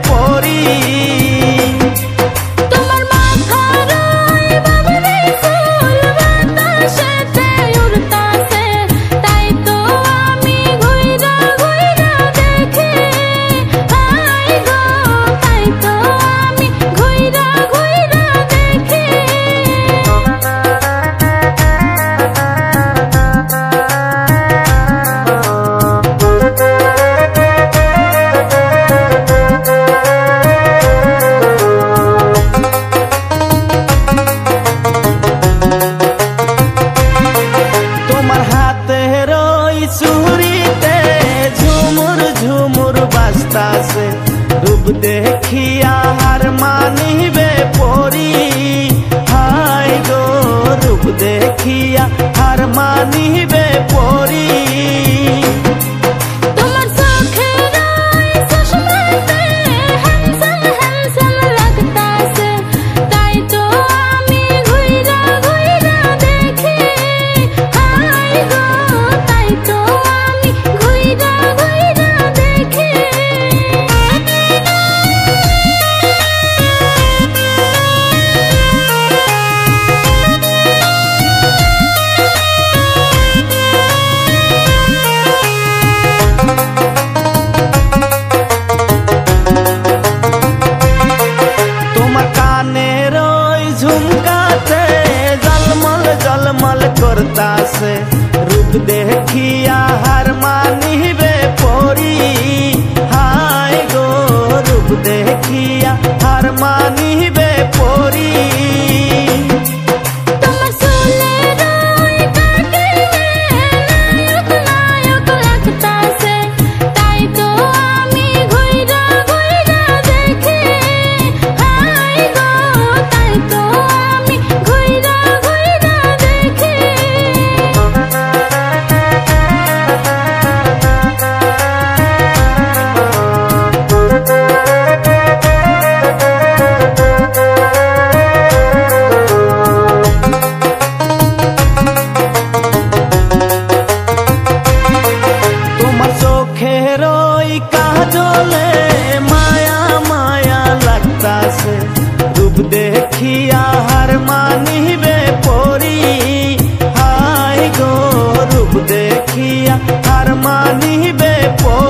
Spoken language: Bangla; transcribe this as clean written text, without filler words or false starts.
পরি। তোমার মাথার ওই বাবরি ফুল বাতাসেতে উড়তাছে, তাই তো আমি ঘুইরা ঘুইরা দেখি। হাই গো, তাই তো আমি ঘুইরা ঘুইরা দেখি। তোমার হাতের ওই চুড়িতে ঝুমুর ঝুমুর বাজতাছে, রূপ দেখিয়া হার মানিবে পরি। হাই গো, রূপ দেখিয়া হার মানিবে পরি। তোমার চোখের ওই চশমাতে হ্যান্ডসাম হ্যান্ডসাম লাগতাছে, তাই তো আমি ঘুইরা ঘুইরা দেখি। হাই গো, তাই তো আমি ঘুইরা ঘুইরা দেখি। তোমার কানের ওই ঝুমকাতে জলমল জলমল করতাছে, রূপ দেখিয়া হার মানিবে পরি। হাই গো, রূপ দেখিয়া হার মানিবে পরি। তোমার চুলের ওই কাটিলে নায়ক নায়ক লাগতাছে, তাই তো আমি ঘুইরা ঘুইরা দেখি। হাই গো, তাই তো আমি ঘুইরা ঘুইরা দেখি। তোমার চোখের ওই কাজলে মায়া মায়া লাগতাছে, রূপ দেখিয়া হার মানিবে পরি। হাই গো, রূপ দেখিয়া হার মানিবে পরি।